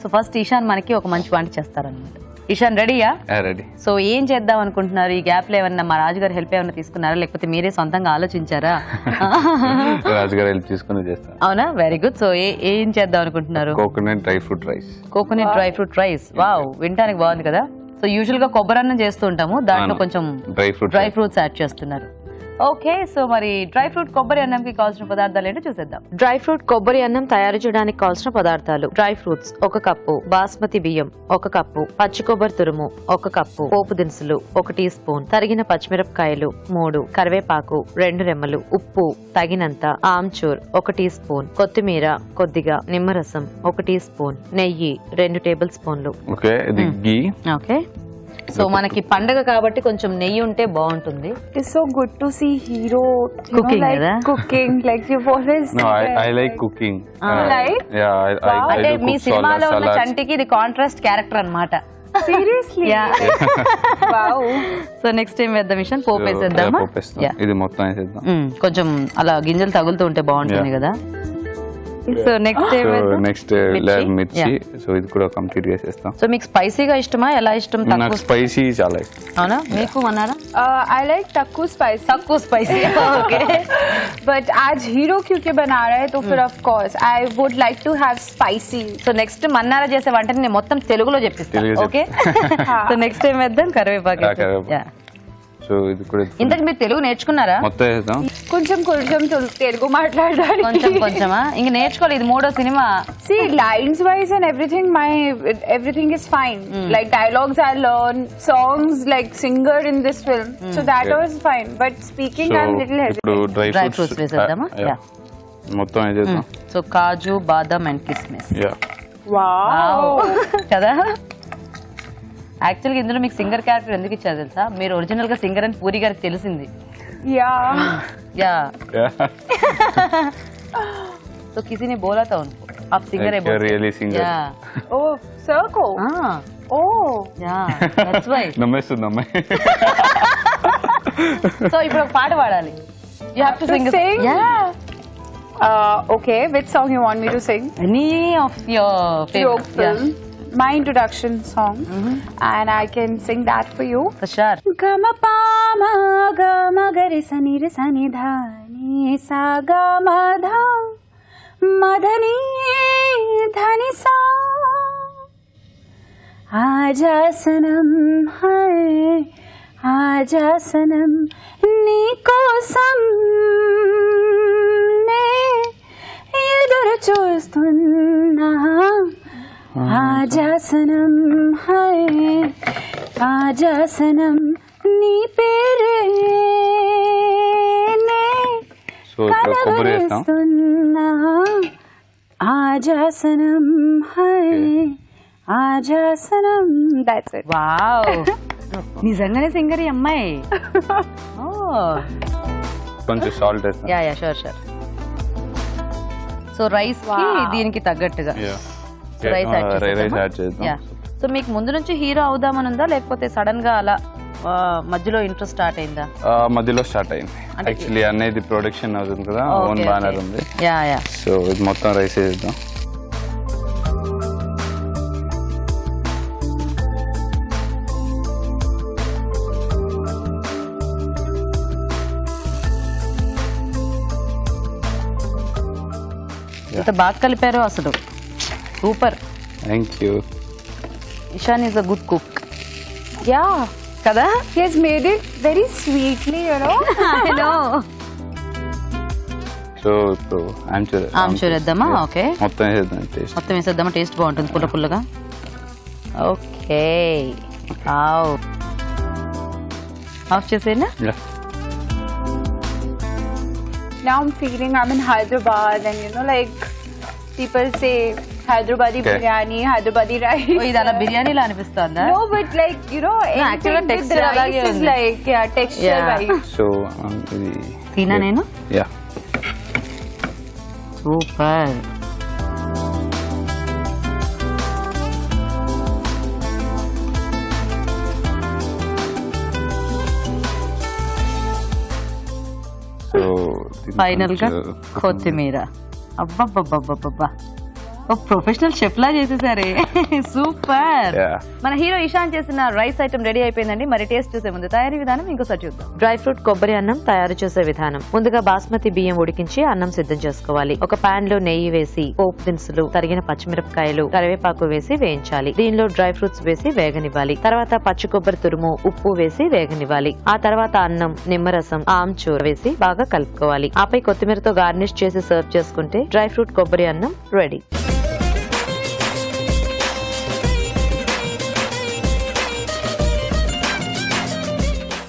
So first Ishan మనకి ఒక మంచి వంట చేస్తారన్నమాట. ఈశాన్ రెడీయా? రెడీ. సో ఏం చేద్దాం అనుకుంటున్నారు? ఈ గ్యాప్ లో ఏమన్నా మా రాజుగారు హెల్ప్ ఏమన్నా తీసుకున్నారా, లేకపోతే మీరే సొంతంగా ఆలోచించారా? రాజుగారు హెల్ప్ తీసుకుని చేస్తాను. అవునా, వెరీ గుడ్. సో ఏం చేద్దాం అనుకుంటున్నారు? Coconut dry fruit rice. Coconut dry fruit rice, wow, వినడానికి బాగుంది కదా. సో యూజువల్ గా కొబ్బరి అన్నం చేస్తూ ఉంటాము, దాంట్లో కొంచెం డ్రై ఫ్రూట్స్ యాడ్ చేస్తున్నారు. ఓకే, సో మరి డ్రై ఫ్రూట్ కొబ్బరి అన్నంకి కావాల్సిన పదార్థాలు ఏంటో చూసేద్దాం. డ్రై ఫ్రూట్ కొబ్బరి అన్నం తయారు చేయడానికి కావాల్సిన పదార్థాలు: డ్రై ఫ్రూట్స్ 1 కప్పు, బాస్మతి బియ్యం 1 కప్పు, పచ్చి కొబ్బరి తురుము 1 కప్పు, పోపు దినుసులు 1 టీ స్పూన్, తరిగిన పచ్చిమిరపకాయలు 3, కరివేపాకు 2 రెమ్మలు, ఉప్పు తగినంత, ఆమ్చూర్ 1 టీ స్పూన్, కొత్తిమీర కొద్దిగా, నిమ్మరసం 1 టీ స్పూన్, నెయ్యి 2 టేబుల్ స్పూన్లు. ఓకే, ఇది ఘీ. ఓకే, సో మనకి పండగ కాబట్టి కొంచెం నెయ్యి ఉంటే బాగుంటుంది. It's so good to see hero cooking, cooking like you've always. No, I like cooking. Like? Yeah, I అంటే do మీ cook సినిమాలో ఉన్న salads. చంటికి ఇది కాంట్రాస్ట్ క్యారెక్టర్ అన్నమాట. Seriously? Wow. సో నెక్స్ట్ ఏం వేద్దాం మిషన్? పోపు వేసేద్దామా? ఇది మొత్తం వేసేద్దాం. కొంచెం అలా గింజలు తగులుతూ ఉంటే బాగుంటుంది కదా. సో నెక్స్ట్ లేయర్ మిర్చి. సో ఇది కూడా కంప్లీట్ చేసేస్తాం. సో మీకు స్పైసీగా ఇష్టమా, ఎలా ఇష్టం? నాకు స్పైసీ చాలా ఇష్టం. అవునా, మీకు అన్నారా? I like takku spicy. తక్కువ స్పైసీ. ఓకే, but आज हीरो क्योंकि बना रहा है तो फिर of course I would like to have spicy. So next Mannara చేసే వంటని నేను మొత్తం తెలుగులో చెప్పిస్తాను. ఓకే, సో నెక్స్ట్ ఏం వేద్దాం? కరివేపాకు. సో ఇది కూడా ఇంతకు మీరు తెలుగు నేర్చుకున్నారా? మొత్తం వేద్దాం. కొంచెం తెలుగు మాట్లాడడానికి కొంచెం కొంచెమా, ఇంక నేర్చుకోవాలి, ఇది 3వ cinema. See, lines wise and everything is fine. Like dialogues I learn, songs like singer in this film, so that was fine. But speaking I'm little hesitant. ఇప్పుడు డ్రై ఫ్రూట్స్ వేసేద్దామా? మొత్తం వేసేద్దాం. సో కాజు, బాదం అండ్ కిస్మిస్. Wow. కదా. యాక్చువల్గా ఇందులో మీకు singer character ఎందుకు ఇచ్చారు తెలుసా? మీరు ఒరిజినల్ గా సింగర్ అని పూరి గారికి తెలిసింది. Yeah. तो किसी ने बोला था उनको आप सिंगर है, बोल really singer. Oh, Circo. Oh. Yeah, that's why. నమ్మేస్తుంది అమ్మాయి. సో ఇప్పుడు ఒక పాట పాడాలి. You have to sing. Yeah. Okay, which song you want me to sing? Any of your favorite film. My introduction song, and I can sing that for you. For sure. Gama pa ma ga ma ga re sa ni dha ni sa ga ma dha ma dha ni dha ni sa. Aaja sanam hai aaja sanam ni kosam ne edur chustunna. आजा सनम है आजा सनम नी पेरे ने कलवरिस्तुन्ना आजा सनम है आजा सनम. That's it. Wow. నిజంగానే singer ఈ అమ్మాయి. కొంచెం సాల్ట్ వేస్తాం. Yeah sure. సో రైస్ కి దీనికి తగ్గట్టుగా రైస్ యాడ్ చేద్దాం. సో మీకు ముందు నుంచి హీరో అవుదామని ఉందా, లేకపోతే సడన్ గా అలా మధ్యలో ఇంట్రెస్ట్ స్టార్ట్ అయిందా? మధ్యలో స్టార్ట్ అయింది. యాక్చువల్లీ అనేది ప్రొడక్షన్ అవుతుంది కదా, ఓన్ బ్యానర్ ఉంది. సో ఇది మొత్తం రైస్ వేద్దాం. ఎంత బాగా కలిపారో అసలు, super. Thank you. Ishan is a good cook. Yeah. కదా. He has made it very sweetly, you know. I know. So ఇప్పుడు ఆమ్చూర్ వేద్దామా? ఓకే, మొత్తం వేసేద్దామా? టేస్ట్ బాగుంటుంది పుల్ల పుల్లగా. ఓకే, ఆఫ్ చేసేనా? Now I'm feeling I'm in Hyderabad, and you know, like people say Hyderabadi biryani, Hyderabadi rice. Oh, idala biryani la anipistunda? No, but like you know, actually texture alage is like texture right. So idi tina nenu? Yeah. Super. So final గా కొత్తిమీర. అబ్బబ్బబ్బబ్బబ్బా, ఒక professional chef లా చేసేసారే. Super. మన hero Ishan చేసిన rice item ready అయిపోయిందండి. మరి taste చూసే ముందు తయారీ విధానం ఇంకోసారి చూద్దాం. డ్రై ఫ్రూట్ కొబ్బరి అన్నం తయారు చేసే విధానం. ముందుగా బాస్మతి బియ్యం ఉడికించి అన్నం సిద్ధం చేసుకోవాలి. ఒక పాన్ లో నెయ్యి వేసి పోపు దినుసులు, తరిగిన పచ్చిమిరపకాయలు, కరివేపాకు వేసి వేయించాలి. దీనిలో డ్రై ఫ్రూట్స్ వేసి వేగనివ్వాలి. తర్వాత పచ్చి కొబ్బరి తురుము, ఉప్పు వేసి వేగనివ్వాలి. ఆ తర్వాత అన్నం, నిమ్మరసం, ఆమ్చూర్ వేసి బాగా కలుపుకోవాలి. ఆపై కొత్తిమీరతో గార్నిష్ చేసి సర్వ్ చేసుకుంటే డ్రై ఫ్రూట్ కొబ్బరి అన్నం రెడీ.